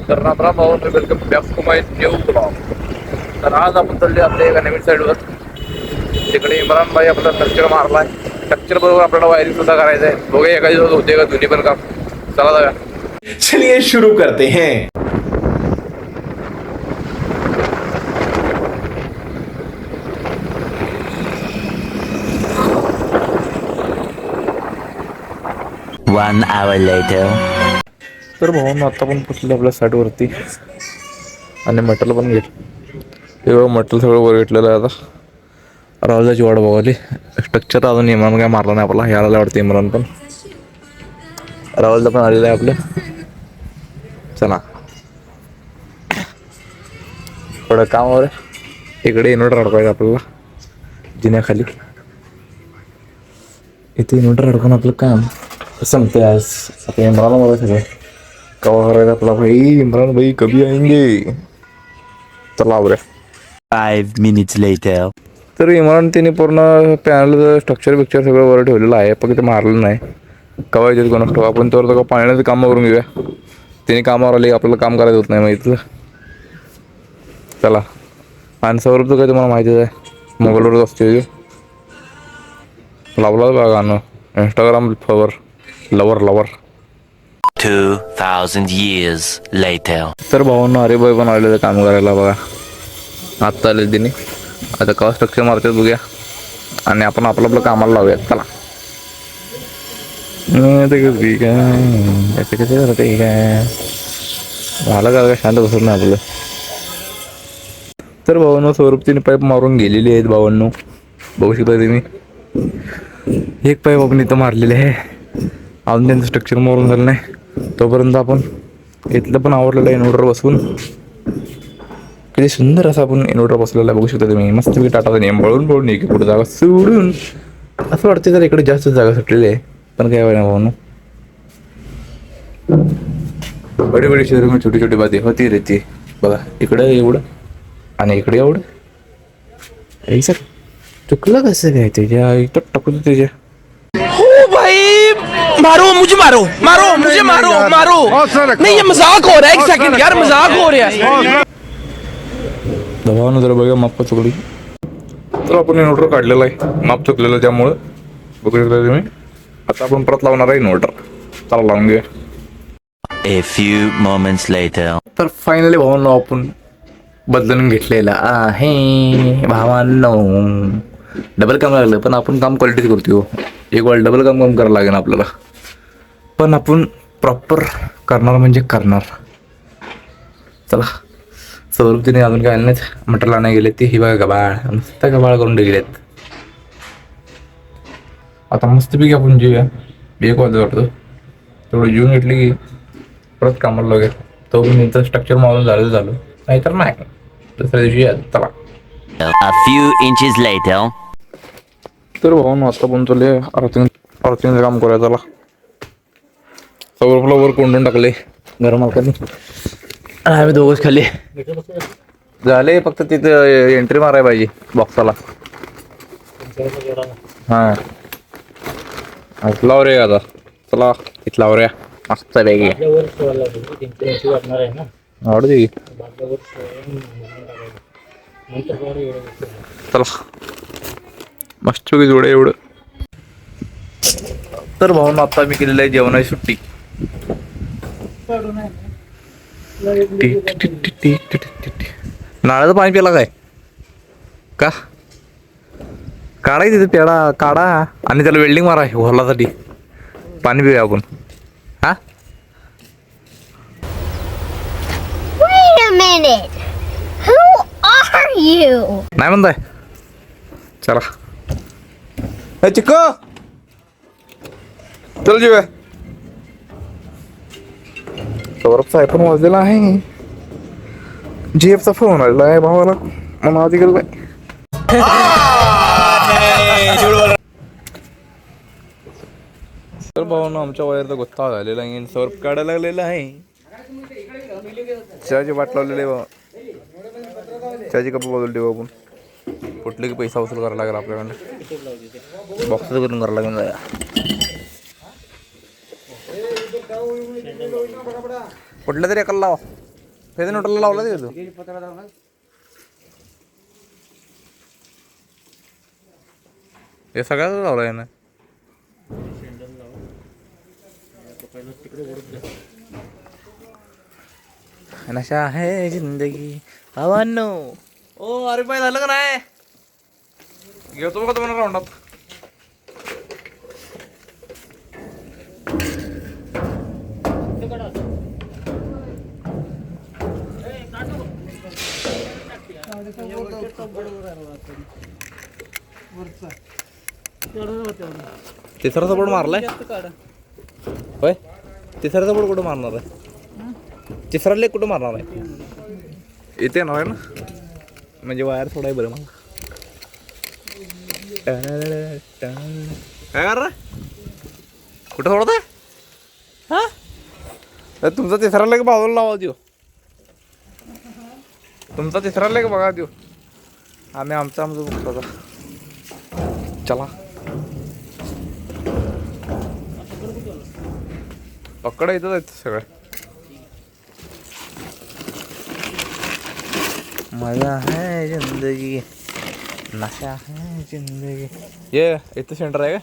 तर रामराम भाऊ, welcome back to my new blog. तर आज आपण चालले आपल्या एका नवीन साईडवर. तिकडे इम्रान भाई आपला स्ट्रक्चर मारलाय. स्ट्रक्चर बरोबर आपल्याला वायरिंग सुद्धा करायचं आहे. बघूया एका दिवसात होते का दोन्ही पण काम. चला जाऊया. चलिए शुरू करते हैं. One hour later. तर भाऊ आता पण पोचले आपल्या साईडवरती आणि मटेरियल पण हे मटेरियल सगळं वर घेतलेलं आहे. आता राहुलची वाट बघाली. स्ट्रक्चर अजून इम्रान काय मारला नाही आपला. यायला वाटतं इम्रान पण. राहुलचं पण आलेलं आहे आपलं. चला थोडं कामावर आहे. इकडे इन्व्हर्टर अडकवायचं आपल्याला जिन्याखाली. इथे इन्व्हर्टर अडकून आपलं काम संपते आज. आता इम्रान मला सगळं कवा करायचं आपला. भाई इम्रान भाई कभी आएंगे. चला आवरे. 5 minutes later. तर इम्रान तिने पूर्ण पॅनलचं स्ट्रक्चर पिक्चर सगळं वर ठेवलेलं आहे. पण ते मारलं नाही. कवा येते कोणास ठेवा. आपण तर पाण्याचं काम करून घेऊया. तिने कामावर आले आपल्याला काम करायचं होत नाही माहिती. चला. आणि सौरभचं काय तुम्हाला माहितीच आहे. मोबाईलवरच असते. लावला बघा गाणं इंस्टाग्राम फॉवर लवर 2000 years later. तर भावांना अरे बाई पण आलेलं काम करायला बघा. आत्ता आले तिने. आता कवा स्ट्रक्चर मारतात बघूया आणि आपण आपलं कामाला लावूयात. चला. ठीक आहे. याचं कसं करते ठीक आहे. झालं का शांत बसत नाही आपलं. तर भावांनो सौरभ तिने पाईप मारून गेलेली आहेत. भावांनो बघू शकता तुम्ही. एक पाईप आपण इथं मारलेले आहे. अजून त्यांचं स्ट्रक्चर मारून झालं नाही. तोपर्यंत आपण इथलं पण आवडलेलं आहे इन्व्हर्टर बसवून. किती सुंदर असं आपण इन्व्हर्टर बसलेला आहे. बघू शकता तुम्ही. मस्तपैकी टाटाचा नियम पळून एक पुढे जागा सोडून असं वाटते तर इकडे जास्त जागा सुटलेली आहे. पण काय वेळ भाऊ बडी बडी शहर में छोटी छोटी बाती होती रहती. बघा इकडं एवढं आणि इकडे एवढं. ऐसा चुकलं कसं काय त्याच्या इथं टाकून त्याच्या. मारो मुझे मारो मारो मुझे मारो मारो नहीं ये मजाक हो रहा है. एक सेकंड यार मजाक हो रहा है. दबावनं जरा बघा माप चुकली. तर आपण इन्व्हर्टर काढलेला आहे. माप चुकलेलं त्यामुळं बघू शकता तुम्ही. आता आपण परत लावणार आहे इन्व्हर्टर. चला लावून घेऊया. A few moments later. तर फायनली भावांनो आपण बदलून घेतलेलं आहे. भावांनो डबल काम लागलं पण आपण काम क्वालिटीच करतो. एक वेळ डबल काम करायला लागेल आपल्याला. पण आपण प्रॉपर करणार म्हणजे करणार. चला. सौरभ तिने अजून काय आलं नाहीत. मटेरियल आणायला गेले ते. ही बघा गबाळ मस्त गबाळ करून गेलेत. आता मस्तपैकी आपण जेऊया. एक वाजता वाटतं तेवढं जेवून घेतली की परत कामाला लागेल. तो पण त्यांचं स्ट्रक्चर मारून झालं नाहीतर नाही. दुसऱ्या दिवशी चला. A few inches later. तर भाऊ आता पण चालले अर्थिंगचं काम करायचं. चला. सौरभला वर कोंडून टाकले घर मालकांनी. आम्ही दोघंच खाली झाले. फक्त तिथं एंट्री मारायला पाहिजे बॉक्साला. हां लाव रे आता. चला तिथं लाव रे. मस्त वेगळी आवड दे. चला मस्त जोडे एवढं. तर भाऊन आता मी केलेलं आहे जेवणाची सुट्टी. नाळाचं पाणी प्याला काय का काढायचं तिथे पेडा काढा आणि त्याला वेल्डिंग मारा होलासाठी. पाणी पिऊया आपण. हा Wait a minute. Who are you? नाही म्हणताय. चला चिक्क चल जेव्हा. सौरभचा आयफोन वाजलेला आहे. जीएफचा फोन आलेला आहे भावाला. म्हणून आधी गेलो काय. तर भावानं आमच्या वायरचा गोत्ता झालेला आहे. सौरभ काढायला लागलेला आहे. चहाची वाट लावलेली आहे बाबा. चहाची कप बदल ठेवू आपण. कुठले की पैसा वसूल करायला लागेल आपल्याकडे. बॉक्स करून करायला लागेल. कुठल्या तरी एकाला लावा. फेदे नोटला लावला ते तू हे सगळ्याच लावला ना नशा आहे जिंदगी भावांनो. ओ अरे पाय झालं का नाही घेतो बघा तुम्हाला राऊंडात. तिसरा सपोर्ट मारलाय होय. तिसरा सपोर्ट कुठं मारणार आहे. तिसरा लेग कुठं मारणार आहे. इथे येणार आहे ना म्हणजे वायर सोडाय बरं मला. काय कर कुठं सोडत आहे हा. तुमचा तिसरा लेग बाजूला लावा देऊ. तुमचा तिसरा लेग बघा देऊ. आम्ही आमचं बघतो आता. चला पकड येतच आहेत सगळं. मजा है जिंदगी नशा है जिंदगी. ये इथं सेंटर आहे का.